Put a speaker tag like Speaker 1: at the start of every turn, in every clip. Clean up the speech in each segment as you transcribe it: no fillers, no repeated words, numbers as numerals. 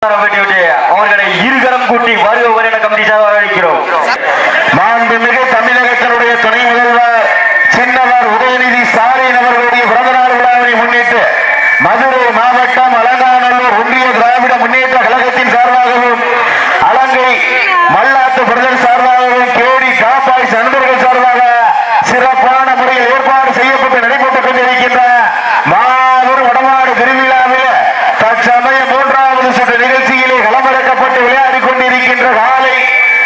Speaker 1: அவர்களை இருகரம் கூட்டி வருக என கமிட்டி சார்பாக அழைக்கிறோம். மாண்புமிகு தமிழகத்தினுடைய துணை முதல்வர் சின்னவர் உதயநிதி ஸ்டாலின் அவர்களுடைய பிறந்தநாள் விழாவை முன்னிட்டு மதுரை மாவட்டம் அலங்காநல்லூர் ஒன்றிய திராவிட முன்னேற்ற கழகத்தின் சார்பாகவும் அலங்கை மல்லாத்து பிரதர் சார்பாகவும் கேடி காப்பாய் நண்பர்கள் சார்பாக சிறப்பான முறையில் ஏற்பாடு செய்யப்பட்டு நடைபெற்றுக் கொண்டிருக்கின்ற மாபெரும் வடமாடு திருவிழாவில் தற்சமயம் மூன்றாவது சுற்று நிகழ்ச்சியிலே களமிறக்கப்பட்டு விளையாடிக் கொண்டிருக்கின்ற காலை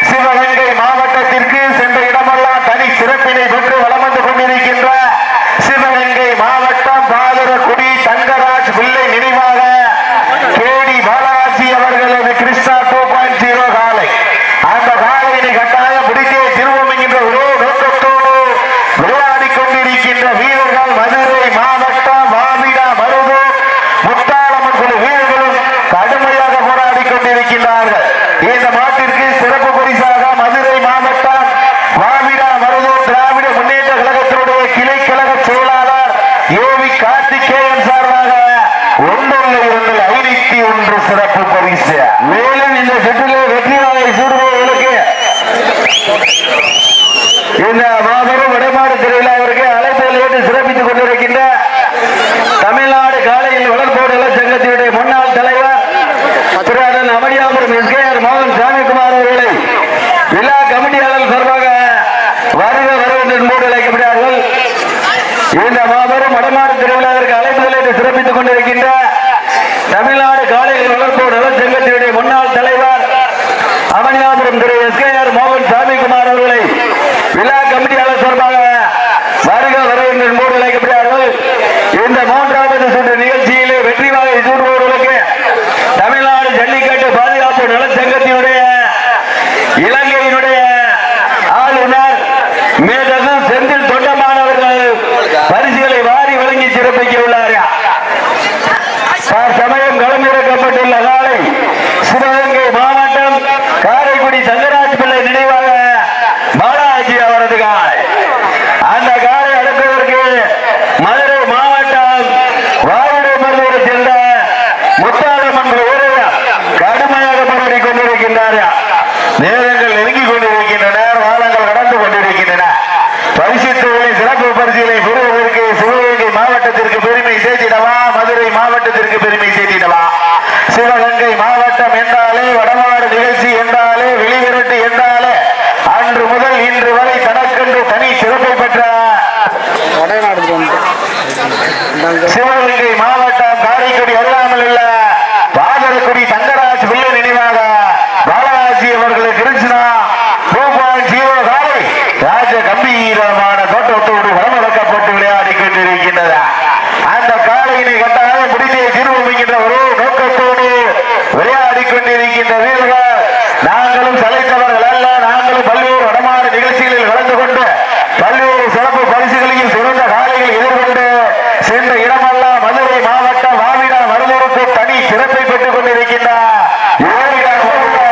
Speaker 1: சிவகங்கை மாவட்டத்திற்கு சென்ற இடமெல்லாம் தனி சிறப்பினை பெற்று வலம் வந்து கொண்டிருக்கின்ற சிவகங்கை மாவட்டம் பாதரக்குடி தங்கராஜ் பிள்ளை நினைவாக கேடி பாலாஜி அவர்களது கிருஷ்ணா 2.0 காலை. அந்த காலையினை கட்டாயம் முடித்தே திருவோம் என்கின்ற ஒரே நோக்கத்தோடு விளையாடிக் கொண்டிருக்கின்ற வீரர்கள் மதுரை மாவட்டம் வாவிடா மருதூர் முத்தாளம்மன் குழு வீரர்களும் கடுமையாக போராடி கொண்டிருக்கின்றார்கள். இந்த மாட்டிற்கு சிறப்பு பரிசாக மதுரை மாவட்டம் வாவிடா மருதூர் திராவிட முன்னேற்ற கழகத்தினுடைய கிளை கழக செயலாளர் ஏவி கார்த்திகேயன் சார்பாக 1 சிறப்பு பரிசு. மேலும் இந்த சுற்றிலே வெற்றி வாகை சூடுபவர்களுக்கு இந்த மாபெரும் வடமாடு திருவிழாவிற்கு அழைப்புகள் ஏற்று சிறப்பித்துக் கொண்டிருக்கின்ற தமிழ்நாடு காலையில் வளர்ப்போர் நல சங்கத்தினுடைய முன்னாள் தலைவர் திரு அமடியாபுரம் எஸ்கேஆர் மோகன் சாமிக்குமார் அவர்களை விழா கமிட்டியாளர் சார்பாக வருக வரவேற்று மூடு அழைக்கப்படுகிறார்கள். இந்த மாபெரும் வடமாடு திருவிழாவிற்கு அழைப்புகள் ஏற்று சிறப்பித்துக் கொண்டிருக்கின்ற தமிழ்நாடு காலையில் வளர்ப்போர் நல சங்கத்தினுடைய முன்னாள் தலைவர் அமனியாபுரம் திரு எஸ்கேஆர் மோகன் சாமிக்குமார் அவர்களை விழா கமிட்டியாளர் சார்பாக வருக வரவேற்று மூடு அழைக்கப்படுகிறார்கள். இந்த மூன்றாவது சுற்று நிகழ்ச்சியிலே வெற்றி வாகை சூடுபவர்களுக்கு தமிழ்நாடு ஜல்லிக்கட்டு பாதுகாப்பு நல சங்கத்தினுடைய இலங்கையினுடைய ஆளுநர் மேதகு செந்தில் தொண்டமானவர்கள் பரிசுகளை வாரி வழங்கி சிறப்பிக்க உள்ளார்கள். சமயம் களமிறக்கப்பட்டுள்ள காலை சிவகங்கை மாவட்டம் காரைக்குடி தங்கராஜ் பிள்ளை நினைவாக பாலாஜி அவரது காலை. அந்த காலை அடக்குவதற்கு மதுரை மாவட்டம் வாவிடை மருதூரை சேர்ந்த முத்தாளம்மன் வீரர்கள் கடுமையாக போராடி கொண்டிருக்கின்றார்கள். நேரங்கள் நெருங்கிக் கொண்டிருக்கின்றன, வாரங்கள் கடந்து கொண்டிருக்கின்றன. பரிசுத்தொகை சிறப்பு பரிசுகளை பெறுவதற்கு சிவகங்கை மாவட்டத்திற்கு பெருமை சேர்த்திடவா, மதுரை மாவட்டத்திற்கு பெருமை சேர்த்திடவா? சிவகங்கை மாவட்டம் என்றாலே வடமாடு நிகழ்ச்சி என்றாலே வெளிவிரட்டு என்றாலே அன்று முதல் இன்று வரை தனக்கென்று தனி சிறப்பை பெற்ற சிவகங்கை மாவட்டம் காரைக்குடி அருகாமல் உள்ள பாதரக்குடி தங்கராஜ் பிள்ளை நினைவாக பாலாஜி அவர்கள் கிருஷ்ணா 2.0 காலை ராஜ கம்பீரமான தோட்டத்தோடு வளமடக்கப்பட்டு விளையாடி கொண்டிருக்கின்றது. அந்த காலையினை கட்டாக முடிந்தே தீர்வுகின்ற ஒரு நோக்கத்தோடு விளையாடி கொண்டிருக்கின்ற வீரர்கள் நாங்களும் சளைத்தவர்கள் அல்ல. நாங்களும் பல்வேறு வடமாடு நிகழ்ச்சிகளில் கலந்து கொண்டு பல்வேறு சிறப்பு பரிசுகளையும் சிறந்த காலைகள் எதிர்கொண்டு சென்ற இடமெல்லாம் மதுரை மாவட்டம் வாவிடா மருதூருக்கு தனி சிறப்பை பெற்றுக் கொண்டிருக்கின்ற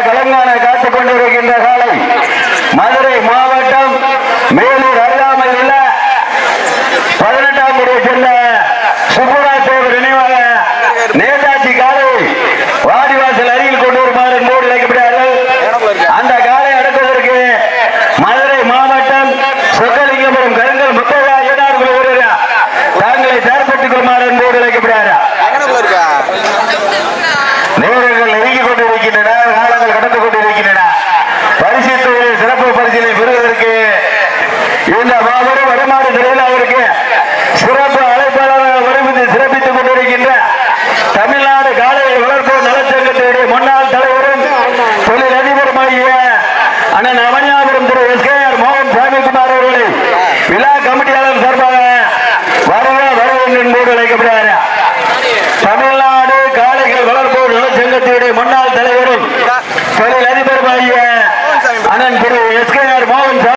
Speaker 1: தெலங்கானா காத்துக் கொண்டிருக்கின்ற காலை மதுரை மாவட்டம் மேலூர் அருகாமையில் உள்ள 18ஆம் முறை சென்ற சுப்புராஜ் தேவர் நினைவாக நேதாஜி காலை வாடிவாசல் அருகில் கொண்டு வருமாறு மூடு வைக்கப்படுகிறார்கள். அந்த காலை அடக்குவதற்கு மதுரை மாவட்டம் சொக்கலிங்கபுரம் கருங்கல் முத்தையா ஏனார்கள் வீரர்கள் தாங்களை தயார்படுத்திக் கொள்ளுமாறு மூடு வைக்கப்படுகிறார்கள். நேரங்கள் நெருங்கிக் கொண்டிருக்கின்றன, காலங்கள் கடந்து கொண்டிருக்கின்றன. பரிசுத்தொகை சிறப்பு பரிசிலை பெறுவதற்கு இந்த மாபெரும் வடமாடு திருவிழாவிற்கு சிறப்பு அழைப்பாளராக வருவது சிறப்பித்துக் கொண்டிருக்கின்ற தமிழ்நாடு காலையில் வளர்ப்போர் நலச்சங்கத்தினுடைய முன்னாள் தலைவரும் தொழில் அதிபருமாகிய அண்ணன்